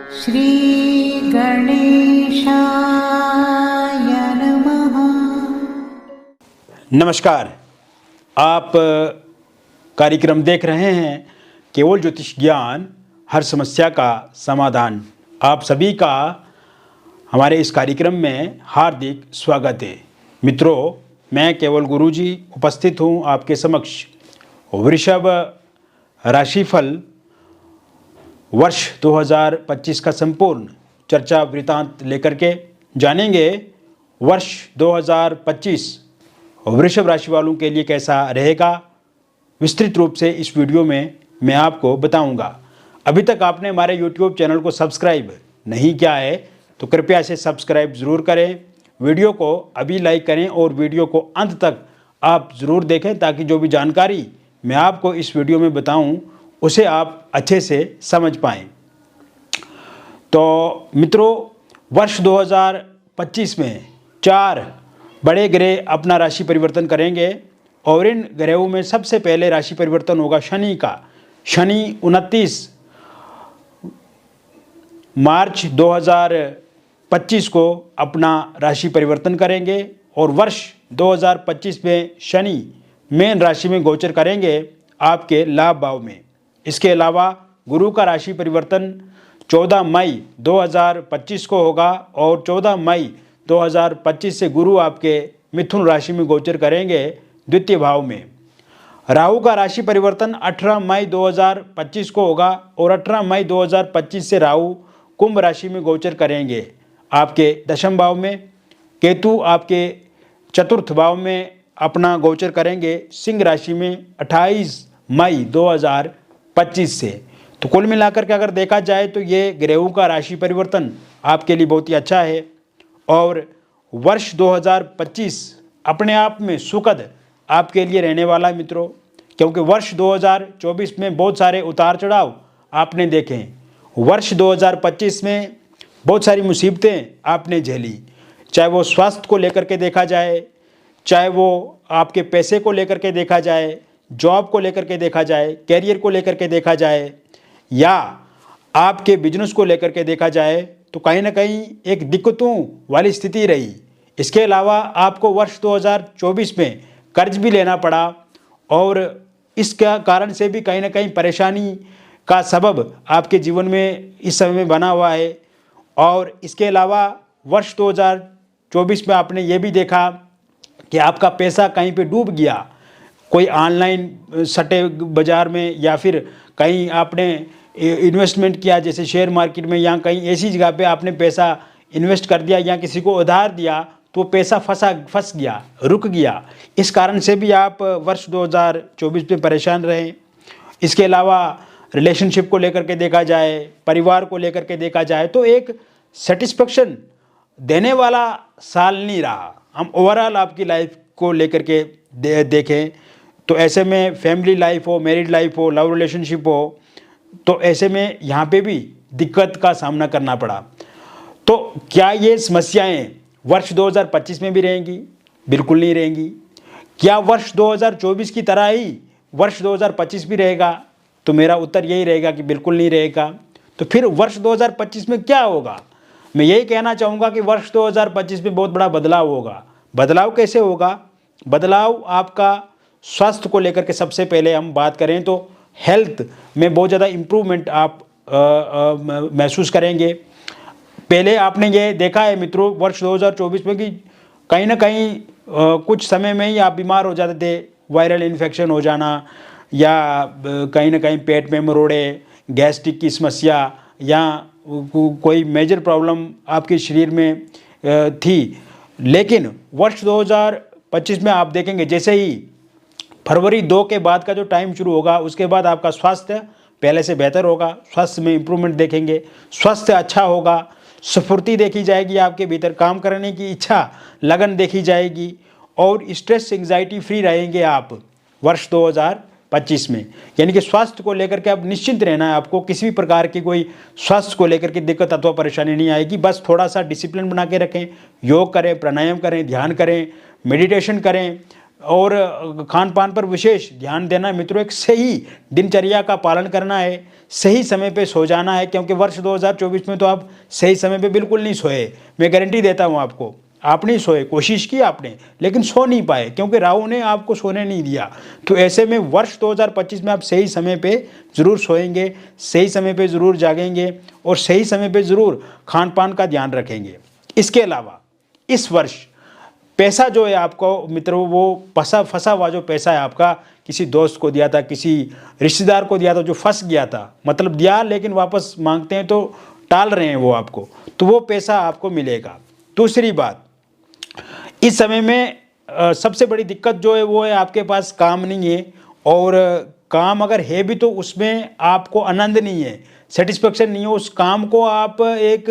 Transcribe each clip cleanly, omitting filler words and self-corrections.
श्री गणेशाय नमः। नमस्कार, आप कार्यक्रम देख रहे हैं केवल ज्योतिष ज्ञान, हर समस्या का समाधान। आप सभी का हमारे इस कार्यक्रम में हार्दिक स्वागत है। मित्रों, मैं केवल गुरुजी उपस्थित हूँ आपके समक्ष। वृषभ राशिफल वर्ष 2025 का संपूर्ण चर्चा वृतांत लेकर के जानेंगे। वर्ष 2025 वृषभ राशि वालों के लिए कैसा रहेगा, विस्तृत रूप से इस वीडियो में मैं आपको बताऊंगा। अभी तक आपने हमारे YouTube चैनल को सब्सक्राइब नहीं किया है तो कृपया इसे सब्सक्राइब ज़रूर करें। वीडियो को अभी लाइक करें और वीडियो को अंत तक आप ज़रूर देखें ताकि जो भी जानकारी मैं आपको इस वीडियो में बताऊं उसे आप अच्छे से समझ पाएँ। तो मित्रों, वर्ष 2025 में 4 बड़े ग्रह अपना राशि परिवर्तन करेंगे और इन ग्रहों में सबसे पहले राशि परिवर्तन होगा शनि का। शनि 29 मार्च 2025 को अपना राशि परिवर्तन करेंगे और वर्ष 2025 में शनि मेन राशि में गोचर करेंगे आपके लाभ भाव में। इसके अलावा गुरु का राशि परिवर्तन 14 मई 2025 को होगा और 14 मई 2025 से गुरु आपके मिथुन राशि में गोचर करेंगे द्वितीय भाव में। राहु का राशि परिवर्तन 18 मई 2025 को होगा और 18 मई 2025 से राहु कुंभ राशि में गोचर करेंगे आपके दशम भाव में। केतु आपके चतुर्थ भाव में अपना गोचर करेंगे सिंह राशि में 28 मई 2025 से। तो कुल मिलाकर के अगर देखा जाए तो ये ग्रहों का राशि परिवर्तन आपके लिए बहुत ही अच्छा है और वर्ष 2025 अपने आप में सुखद आपके लिए रहने वाला है मित्रों, क्योंकि वर्ष 2024 में बहुत सारे उतार चढ़ाव आपने देखे हैं। वर्ष 2025 में बहुत सारी मुसीबतें आपने झेली, चाहे वो स्वास्थ्य को लेकर के देखा जाए, चाहे वो आपके पैसे को लेकर के देखा जाए, जॉब को लेकर के देखा जाए, कैरियर को लेकर के देखा जाए या आपके बिजनेस को लेकर के देखा जाए, तो कहीं ना कहीं एक दिक्कतों वाली स्थिति रही। इसके अलावा आपको वर्ष 2024 में कर्ज भी लेना पड़ा और इसका कारण से भी कहीं ना कहीं परेशानी का सबब आपके जीवन में इस समय में बना हुआ है। और इसके अलावा वर्ष 2024 में आपने ये भी देखा कि आपका पैसा कहीं पे डूब गया, कोई ऑनलाइन सट्टे बाज़ार में या फिर कहीं आपने इन्वेस्टमेंट किया जैसे शेयर मार्केट में या कहीं ऐसी जगह पे आपने पैसा इन्वेस्ट कर दिया या किसी को उधार दिया तो पैसा फंस गया, रुक गया। इस कारण से भी आप वर्ष 2024 में परेशान रहे। इसके अलावा रिलेशनशिप को लेकर के देखा जाए, परिवार को लेकर के देखा जाए तो एक सेटिस्फेक्शन देने वाला साल नहीं रहा। हम ओवरऑल आपकी लाइफ को लेकर के देखें तो ऐसे में फैमिली लाइफ हो, मैरिड लाइफ हो, लव रिलेशनशिप हो, तो ऐसे में यहाँ पे भी दिक्कत का सामना करना पड़ा। तो क्या ये समस्याएं वर्ष 2025 में भी रहेंगी? बिल्कुल नहीं रहेंगी। क्या वर्ष 2024 की तरह ही वर्ष 2025 भी रहेगा? तो मेरा उत्तर यही रहेगा कि बिल्कुल नहीं रहेगा। तो फिर वर्ष 2025 में क्या होगा? मैं यही कहना चाहूँगा कि वर्ष 2025 में बहुत बड़ा बदलाव होगा। बदलाव कैसे होगा? बदलाव आपका स्वास्थ्य को लेकर के सबसे पहले हम बात करें तो हेल्थ में बहुत ज़्यादा इम्प्रूवमेंट आप महसूस करेंगे। पहले आपने ये देखा है मित्रों वर्ष 2024 में कि कहीं ना कहीं कुछ समय में ही आप बीमार हो जाते थे, वायरल इन्फेक्शन हो जाना या कहीं ना कहीं पेट में मरोड़े, गैस्ट्रिक की समस्या या कोई मेजर प्रॉब्लम आपके शरीर में थी। लेकिन वर्ष 2025 में आप देखेंगे जैसे ही फरवरी 2 के बाद का जो टाइम शुरू होगा उसके बाद आपका स्वास्थ्य पहले से बेहतर होगा। स्वास्थ्य में इम्प्रूवमेंट देखेंगे, स्वास्थ्य अच्छा होगा, स्फूर्ति देखी जाएगी, आपके भीतर काम करने की इच्छा, लगन देखी जाएगी और स्ट्रेस एंग्जाइटी फ्री रहेंगे आप वर्ष 2025 में। यानी कि स्वास्थ्य को लेकर के आप निश्चिंत रहना है, आपको किसी भी प्रकार की कोई स्वास्थ्य को लेकर के दिक्कत अथवा परेशानी नहीं आएगी। बस थोड़ा सा डिसिप्लिन बना के रखें, योग करें, प्राणायाम करें, ध्यान करें, मेडिटेशन करें और खान पान पर विशेष ध्यान देना मित्रों। एक सही दिनचर्या का पालन करना है, सही समय पे सो जाना है, क्योंकि वर्ष 2024 में तो आप सही समय पे बिल्कुल नहीं सोए। मैं गारंटी देता हूँ आपको, आप नहीं सोए, कोशिश की आपने लेकिन सो नहीं पाए, क्योंकि राहु ने आपको सोने नहीं दिया। तो ऐसे में वर्ष 2025 में आप सही समय पे ज़रूर सोएंगे, सही समय पे ज़रूर जागेंगे और सही समय पे ज़रूर खान पान का ध्यान रखेंगे। इसके अलावा इस वर्ष पैसा जो है आपको मित्रों, वो फंसा हुआ जो पैसा है आपका, किसी दोस्त को दिया था, किसी रिश्तेदार को दिया था जो फंस गया था, मतलब दिया लेकिन वापस मांगते हैं तो टाल रहे हैं वो आपको, तो वो पैसा आपको मिलेगा। दूसरी बात, इस समय में सबसे बड़ी दिक्कत जो है वो है आपके पास काम नहीं है, और काम अगर है भी तो उसमें आपको आनंद नहीं है, सेटिस्फेक्शन नहीं है। उस काम को आप एक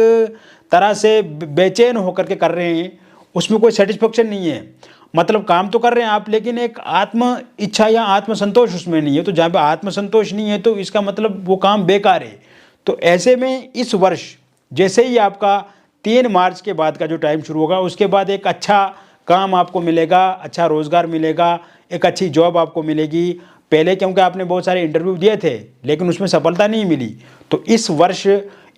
तरह से बेचैन होकर के कर रहे हैं, उसमें कोई सेटिस्फेक्शन नहीं है। मतलब काम तो कर रहे हैं आप, लेकिन एक आत्म इच्छा या आत्म संतोष उसमें नहीं है। तो जहाँ पे आत्म संतोष नहीं है तो इसका मतलब वो काम बेकार है। तो ऐसे में इस वर्ष जैसे ही आपका 3 मार्च के बाद का जो टाइम शुरू होगा, उसके बाद एक अच्छा काम आपको मिलेगा, अच्छा रोज़गार मिलेगा, एक अच्छी जॉब आपको मिलेगी। पहले क्योंकि आपने बहुत सारे इंटरव्यू दिए थे लेकिन उसमें सफलता नहीं मिली, तो इस वर्ष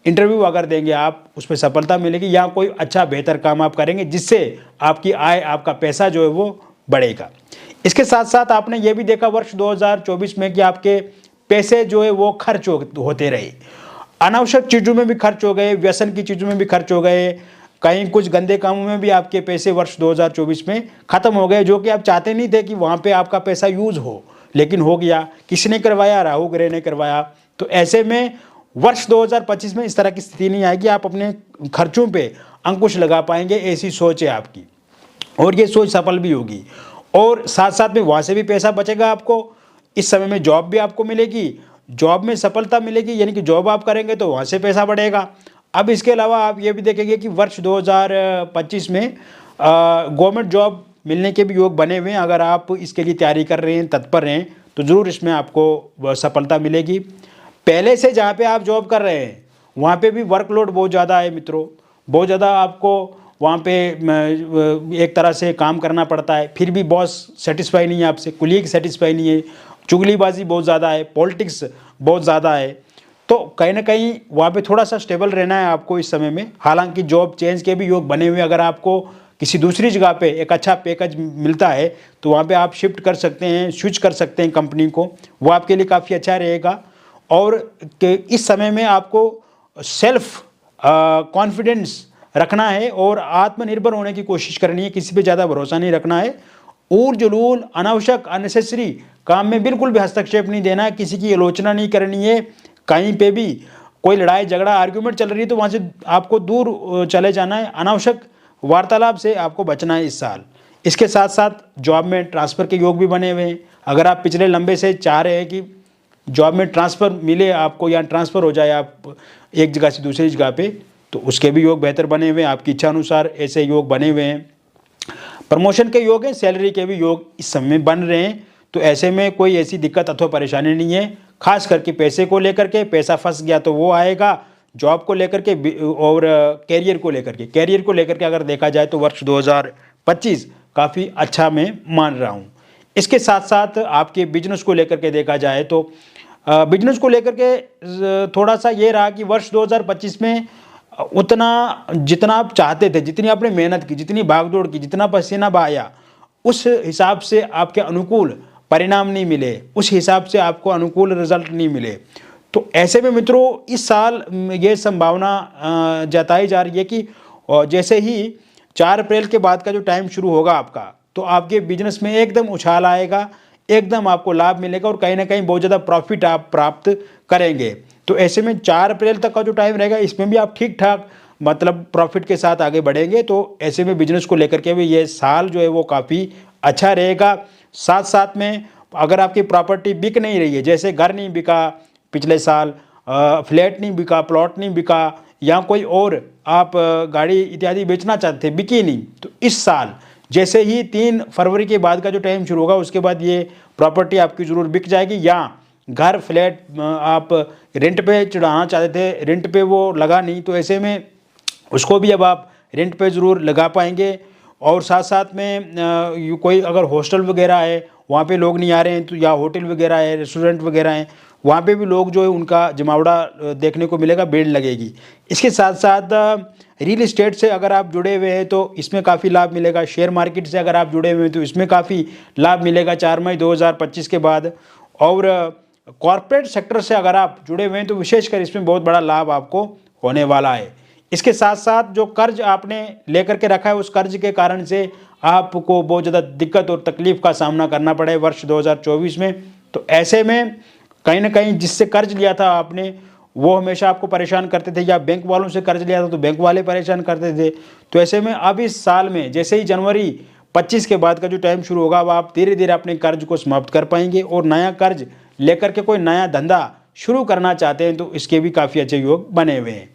इंटरव्यू अगर देंगे आप, उसमें सफलता मिलेगी, या कोई अच्छा बेहतर काम आप करेंगे जिससे आपकी आय, आपका पैसा जो है वो बढ़ेगा। इसके साथ साथ आपने ये भी देखा वर्ष 2024 में कि आपके पैसे जो है वो खर्च होते रहे, अनावश्यक चीज़ों में भी खर्च हो गए, व्यसन की चीज़ों में भी खर्च हो गए, कहीं कुछ गंदे कामों में भी आपके पैसे वर्ष 2024 में ख़त्म हो गए, जो कि आप चाहते नहीं थे कि वहाँ पे आपका पैसा यूज़ हो, लेकिन हो गया। किसने करवाया? राहु ग्रह ने करवाया। तो ऐसे में वर्ष 2025 में इस तरह की स्थिति नहीं आएगी, आप अपने खर्चों पे अंकुश लगा पाएंगे, ऐसी सोच है आपकी, और ये सोच सफल भी होगी। और साथ साथ में वहाँ से भी पैसा बचेगा आपको। इस समय में जॉब भी आपको मिलेगी, जॉब में सफलता मिलेगी, यानी कि जॉब आप करेंगे तो वहाँ से पैसा बढ़ेगा। अब इसके अलावा आप ये भी देखेंगे कि वर्ष 2025 में गवर्नमेंट जॉब मिलने के भी योग बने हुए हैं। अगर आप इसके लिए तैयारी कर रहे हैं, तत्पर हैं, तो ज़रूर इसमें आपको सफलता मिलेगी। पहले से जहाँ पे आप जॉब कर रहे हैं वहाँ पे भी वर्कलोड बहुत ज़्यादा है मित्रों, बहुत ज़्यादा आपको वहाँ पे एक तरह से काम करना पड़ता है, फिर भी बॉस सेटिस्फाई नहीं है आपसे, कुलीग सेटिस्फाई नहीं है, चुगलीबाजी बहुत ज़्यादा है, पॉलिटिक्स बहुत ज़्यादा है। तो कहीं ना कहीं वहाँ पे थोड़ा सा स्टेबल रहना है आपको इस समय में। हालांकि जॉब चेंज के भी योग बने हुए, अगर आपको किसी दूसरी जगह पे एक अच्छा पैकेज मिलता है तो वहाँ पे आप शिफ्ट कर सकते हैं, स्विच कर सकते हैं कंपनी को, वो आपके लिए काफ़ी अच्छा रहेगा। और इस समय में आपको सेल्फ कॉन्फिडेंस रखना है और आत्मनिर्भर होने की कोशिश करनी है, किसी पे ज़्यादा भरोसा नहीं रखना है। ऊल जुलूल अनावश्यक अननेसेसरी काम में बिल्कुल भी हस्तक्षेप नहीं देना है, किसी की आलोचना नहीं करनी है। कहीं पे भी कोई लड़ाई झगड़ा आर्ग्यूमेंट चल रही है तो वहाँ से आपको दूर चले जाना है, अनावश्यक वार्तालाप से आपको बचना है इस साल। इसके साथ साथ जॉब में ट्रांसफ़र के योग भी बने हुए हैं। अगर आप पिछले लंबे से चाह रहे हैं कि जॉब में ट्रांसफ़र मिले आपको या ट्रांसफ़र हो जाए आप एक जगह से दूसरी जगह पे, तो उसके भी योग बेहतर बने हुए हैं, आपकी इच्छा अनुसार ऐसे योग बने हुए हैं। प्रमोशन के योग हैं, सैलरी के भी योग इस समय में बन रहे हैं। तो ऐसे में कोई ऐसी दिक्कत अथवा परेशानी नहीं है, खास करके पैसे को लेकर के। पैसा फंस गया तो वो आएगा, जॉब को लेकर के और कैरियर को लेकर के अगर देखा जाए तो वर्ष 2025 काफ़ी अच्छा मैं मान रहा हूँ। इसके साथ साथ आपके बिजनेस को लेकर के देखा जाए तो बिजनेस को लेकर के थोड़ा सा ये रहा कि वर्ष 2025 में उतना जितना आप चाहते थे, जितनी आपने मेहनत की, जितनी भागदौड़ की, जितना पसीना बहाया, उस हिसाब से आपके अनुकूल परिणाम नहीं मिले, उस हिसाब से आपको अनुकूल रिजल्ट नहीं मिले। तो ऐसे में मित्रों इस साल ये संभावना जताई जा रही है कि जैसे ही 4 अप्रैल के बाद का जो टाइम शुरू होगा आपका, तो आपके बिजनेस में एकदम उछाल आएगा, एकदम आपको लाभ मिलेगा और कहीं ना कहीं बहुत ज़्यादा प्रॉफिट आप प्राप्त करेंगे। तो ऐसे में 4 अप्रैल तक का जो टाइम रहेगा इसमें भी आप ठीक ठाक मतलब प्रॉफिट के साथ आगे बढ़ेंगे। तो ऐसे में बिजनेस को लेकर के भी ये साल जो है वो काफ़ी अच्छा रहेगा। साथ साथ में अगर आपकी प्रॉपर्टी बिक नहीं रही है, जैसे घर नहीं बिका पिछले साल, फ्लैट नहीं बिका, प्लॉट नहीं बिका, या कोई और आप गाड़ी इत्यादि बेचना चाहते थे, बिकी नहीं, तो इस साल जैसे ही 3 फरवरी के बाद का जो टाइम शुरू होगा उसके बाद ये प्रॉपर्टी आपकी ज़रूर बिक जाएगी। या घर फ्लैट आप रेंट पे चढ़ाना चाहते थे, रेंट पे वो लगा नहीं, तो ऐसे में उसको भी अब आप रेंट पे ज़रूर लगा पाएंगे। और साथ साथ में कोई अगर हॉस्टल वगैरह है, वहाँ पे लोग नहीं आ रहे हैं, तो या होटल वगैरह है, रेस्टोरेंट वगैरह हैं, वहाँ पे भी लोग जो है उनका जमावड़ा देखने को मिलेगा, भीड़ लगेगी। इसके साथ साथ रियल इस्टेट से अगर आप जुड़े हुए हैं तो इसमें काफ़ी लाभ मिलेगा। शेयर मार्केट से अगर आप जुड़े हुए हैं तो इसमें काफ़ी लाभ मिलेगा 4 मई 2025 के बाद। और कॉरपोरेट सेक्टर से अगर आप जुड़े हुए हैं तो विशेषकर इसमें बहुत बड़ा लाभ आपको होने वाला है। इसके साथ साथ जो कर्ज आपने लेकर के रखा है उस कर्ज के कारण से आपको बहुत ज़्यादा दिक्कत और तकलीफ का सामना करना पड़े वर्ष 2024 में। तो ऐसे में कहीं ना कहीं जिससे कर्ज लिया था आपने वो हमेशा आपको परेशान करते थे, या बैंक वालों से कर्ज लिया था तो बैंक वाले परेशान करते थे। तो ऐसे में अब इस साल में जैसे ही जनवरी 25 के बाद का जो टाइम शुरू होगा अब आप धीरे धीरे अपने कर्ज को समाप्त कर पाएंगे और नया कर्ज लेकर के कोई नया धंधा शुरू करना चाहते हैं तो इसके भी काफ़ी अच्छे योग बने हुए हैं।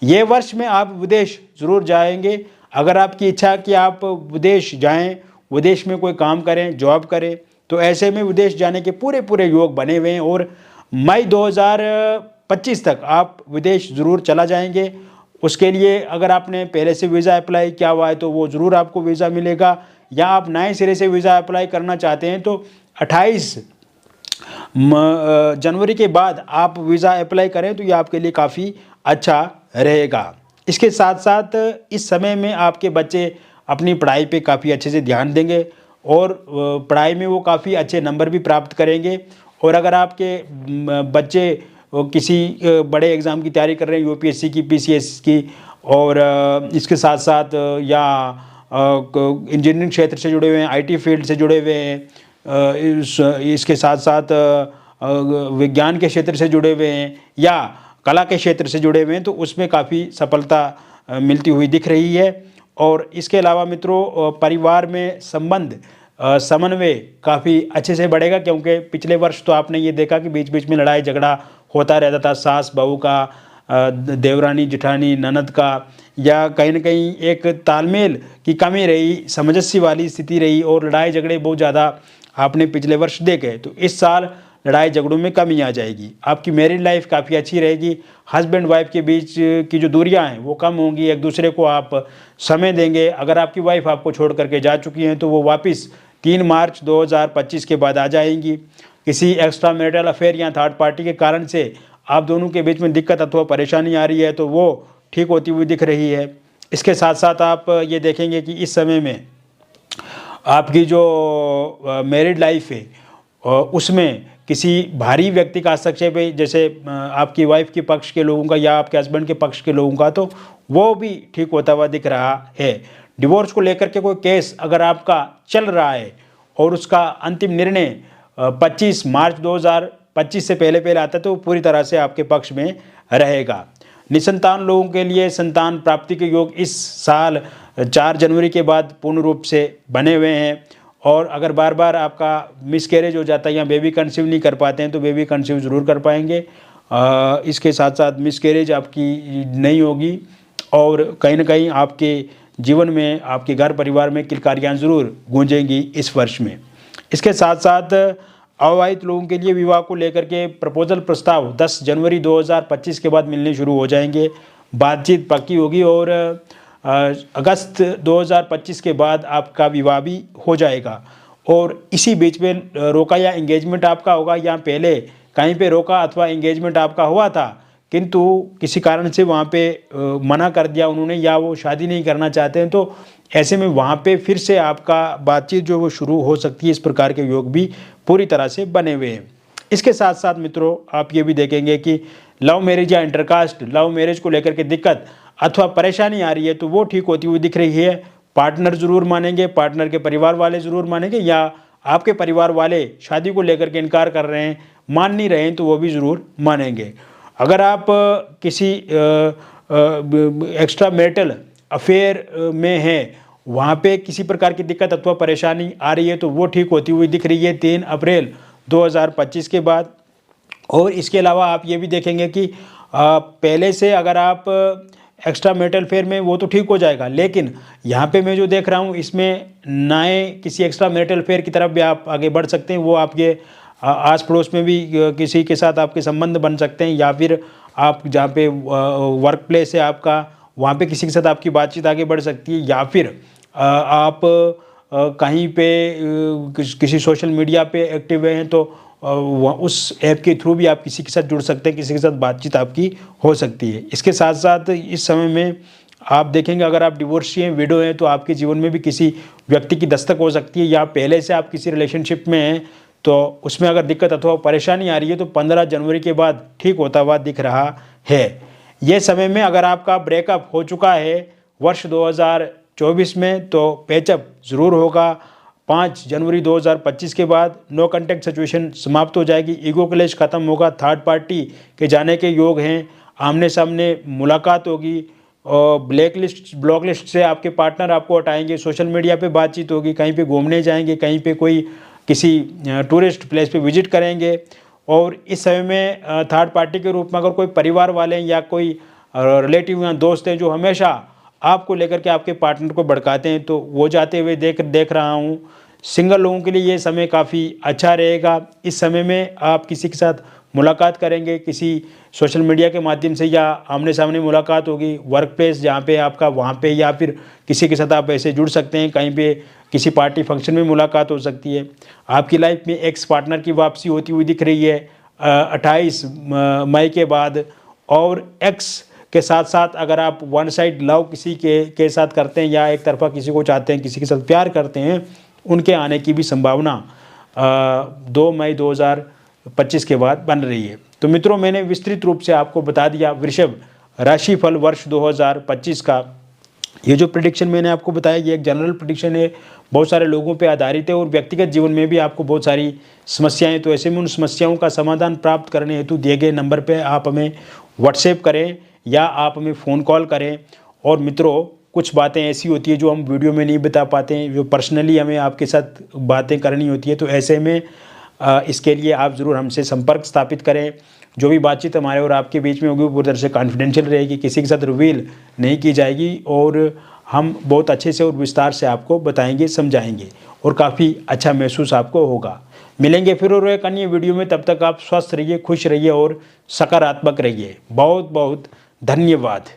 ये वर्ष में आप विदेश ज़रूर जाएंगे। अगर आपकी इच्छा कि आप विदेश जाएं, विदेश में कोई काम करें, जॉब करें, तो ऐसे में विदेश जाने के पूरे पूरे योग बने हुए हैं और मई 2025 तक आप विदेश ज़रूर चला जाएंगे। उसके लिए अगर आपने पहले से वीज़ा अप्लाई किया हुआ है तो वो ज़रूर आपको वीज़ा मिलेगा, या आप नए सिरे से वीज़ा अप्लाई करना चाहते हैं तो 28 जनवरी के बाद आप वीज़ा अप्लाई करें तो ये आपके लिए काफ़ी अच्छा रहेगा। इसके साथ साथ इस समय में आपके बच्चे अपनी पढ़ाई पे काफ़ी अच्छे से ध्यान देंगे और पढ़ाई में वो काफ़ी अच्छे नंबर भी प्राप्त करेंगे। और अगर आपके बच्चे किसी बड़े एग्ज़ाम की तैयारी कर रहे हैं, यूपीएससी की, पीसीएस की, और इसके साथ साथ या इंजीनियरिंग क्षेत्र से जुड़े हुए हैं, आईटी फील्ड से जुड़े हुए हैं, इसके साथ साथ विज्ञान के क्षेत्र से जुड़े हुए हैं या कला के क्षेत्र से जुड़े हुए हैं, तो उसमें काफ़ी सफलता मिलती हुई दिख रही है। और इसके अलावा मित्रों परिवार में संबंध समन्वय काफ़ी अच्छे से बढ़ेगा, क्योंकि पिछले वर्ष तो आपने ये देखा कि बीच बीच में लड़ाई झगड़ा होता रहता था, सास बहू का, देवरानी जेठानी ननद का, या कहीं ना कहीं एक तालमेल की कमी रही, सामंजस्य वाली स्थिति रही और लड़ाई झगड़े बहुत ज़्यादा आपने पिछले वर्ष देखे। तो इस साल लड़ाई झगड़ों में कमी आ जाएगी। आपकी मैरिड लाइफ काफ़ी अच्छी रहेगी। हस्बैंड वाइफ के बीच की जो दूरियां हैं वो कम होंगी, एक दूसरे को आप समय देंगे। अगर आपकी वाइफ आपको छोड़ करके जा चुकी हैं तो वो वापस 3 मार्च 2025 के बाद आ जाएंगी। किसी एक्स्ट्रा मैरिटल अफेयर या थर्ड पार्टी के कारण से आप दोनों के बीच में दिक्कत अथवा परेशानी आ रही है तो वो ठीक होती हुई दिख रही है। इसके साथ साथ आप ये देखेंगे कि इस समय में आपकी जो मैरिड लाइफ है उसमें किसी भारी व्यक्ति का हस्तक्षेप है, जैसे आपकी वाइफ के पक्ष के लोगों का या आपके हस्बैंड के पक्ष के लोगों का, तो वो भी ठीक होता हुआ दिख रहा है। डिवोर्स को लेकर के कोई केस अगर आपका चल रहा है और उसका अंतिम निर्णय 25 मार्च 2025 से पहले पहले आता है तो पूरी तरह से आपके पक्ष में रहेगा। निसंतान लोगों के लिए संतान प्राप्ति के योग इस साल 4 जनवरी के बाद पूर्ण रूप से बने हुए हैं। और अगर बार बार आपका मिसकैरेज हो जाता है या बेबी कंसीव नहीं कर पाते हैं तो बेबी कंसीव ज़रूर कर पाएंगे। इसके साथ साथ मिसकैरेज आपकी नहीं होगी और कहीं ना कहीं आपके जीवन में, आपके घर परिवार में किलकारियाँ ज़रूर गूंजेंगी इस वर्ष में। इसके साथ साथ अविवाहित लोगों के लिए विवाह को लेकर के प्रपोजल प्रस्ताव 10 जनवरी 2025 के बाद मिलने शुरू हो जाएंगे। बातचीत पक्की होगी और अगस्त 2025 के बाद आपका विवाह भी हो जाएगा। और इसी बीच में रोका या एंगेजमेंट आपका होगा, या पहले कहीं पे रोका अथवा एंगेजमेंट आपका हुआ था किंतु किसी कारण से वहाँ पे मना कर दिया उन्होंने, या वो शादी नहीं करना चाहते हैं, तो ऐसे में वहाँ पे फिर से आपका बातचीत जो वो शुरू हो सकती है। इस प्रकार के योग भी पूरी तरह से बने हुए हैं। इसके साथ साथ मित्रों आप ये भी देखेंगे कि लव मैरिज या इंटरकास्ट लव मैरिज को लेकर के दिक्कत अथवा परेशानी आ रही है तो वो ठीक होती हुई दिख रही है। पार्टनर ज़रूर मानेंगे, पार्टनर के परिवार वाले ज़रूर मानेंगे, या आपके परिवार वाले शादी को लेकर के इनकार कर रहे हैं, मान नहीं रहे हैं, तो वो भी ज़रूर मानेंगे। अगर आप किसी एक्स्ट्रा मैरिटल अफेयर में हैं, वहाँ पे किसी प्रकार की दिक्कत अथवा परेशानी आ रही है तो वो ठीक होती हुई दिख रही है 3 अप्रैल 2025 के बाद। और इसके अलावा आप ये भी देखेंगे कि पहले से अगर आप एक्स्ट्रा मैरिटल अफेयर में वो तो ठीक हो जाएगा, लेकिन यहाँ पे मैं जो देख रहा हूँ इसमें नए किसी एक्स्ट्रा मैरिटल अफेयर की तरफ भी आप आगे बढ़ सकते हैं। वो आपके आस पड़ोस में भी किसी के साथ आपके संबंध बन सकते हैं, या फिर आप जहाँ पे वर्क प्लेस है आपका वहाँ पे किसी के साथ आपकी बातचीत आगे बढ़ सकती है, या फिर आप कहीं पे किसी सोशल मीडिया पे एक्टिव हैं तो उस ऐप के थ्रू भी आप किसी के साथ जुड़ सकते हैं, किसी के साथ बातचीत आपकी हो सकती है। इसके साथ साथ इस समय में आप देखेंगे, अगर आप डिवोर्सी हैं, विडो हैं, तो आपके जीवन में भी किसी व्यक्ति की दस्तक हो सकती है, या पहले से आप किसी रिलेशनशिप में हैं तो उसमें अगर दिक्कत अथवा परेशानी आ रही है तो 15 जनवरी के बाद ठीक होता हुआ दिख रहा है। ये समय में अगर आपका ब्रेकअप हो चुका है वर्ष 2024 में तो पैचअप ज़रूर होगा। 5 जनवरी 2025 के बाद नो कॉन्टैक्ट सिचुएशन समाप्त हो जाएगी, ईगो क्लैश खत्म होगा, थर्ड पार्टी के जाने के योग हैं, आमने सामने मुलाकात होगी, और ब्लॉक लिस्ट से आपके पार्टनर आपको हटाएंगे, सोशल मीडिया पे बातचीत होगी, कहीं पे घूमने जाएंगे, कहीं पे कोई किसी टूरिस्ट प्लेस पे विजिट करेंगे। और इस समय में थर्ड पार्टी के रूप में अगर कोई परिवार वाले हैं या कोई रिलेटिव या दोस्त हैं जो हमेशा आपको लेकर के आपके पार्टनर को भड़काते हैं, तो वो जाते हुए देख रहा हूँ। सिंगल लोगों के लिए ये समय काफ़ी अच्छा रहेगा। इस समय में आप किसी के साथ मुलाकात करेंगे, किसी सोशल मीडिया के माध्यम से या आमने सामने मुलाकात होगी, वर्क प्लेस जहाँ पे आपका वहाँ पे, या फिर किसी के साथ आप ऐसे जुड़ सकते हैं, कहीं पे किसी पार्टी फंक्शन में मुलाकात हो सकती है। आपकी लाइफ में एक्स पार्टनर की वापसी होती हुई दिख रही है 28 मई के बाद। और एक्स के साथ साथ अगर आप वन साइड लव किसी के साथ करते हैं या एक तरफा किसी को चाहते हैं, किसी के साथ प्यार करते हैं, उनके आने की भी संभावना 2 मई 2025 के बाद बन रही है। तो मित्रों, मैंने विस्तृत रूप से आपको बता दिया वृषभ राशिफल वर्ष 2025 का। ये जो प्रेडिक्शन मैंने आपको बताया, ये एक जनरल प्रेडिक्शन है, बहुत सारे लोगों पे आधारित है, और व्यक्तिगत जीवन में भी आपको बहुत सारी समस्याएं, तो ऐसे में उन समस्याओं का समाधान प्राप्त करने हेतु दिए गए नंबर पे आप हमें व्हाट्सएप करें या आप हमें फ़ोन कॉल करें। और मित्रों, कुछ बातें ऐसी होती है जो हम वीडियो में नहीं बता पाते हैं, जो पर्सनली हमें आपके साथ बातें करनी होती है, तो ऐसे में इसके लिए आप ज़रूर हमसे संपर्क स्थापित करें। जो भी बातचीत हमारे और आपके बीच में होगी वो पूरी तरह से कॉन्फिडेंशियल रहेगी, किसी के साथ रिवील नहीं की जाएगी, और हम बहुत अच्छे से और विस्तार से आपको बताएंगे, समझाएंगे, और काफ़ी अच्छा महसूस आपको होगा। मिलेंगे फिर और एक अन्य वीडियो में, तब तक आप स्वस्थ रहिए, खुश रहिए और सकारात्मक रहिए। बहुत बहुत धन्यवाद।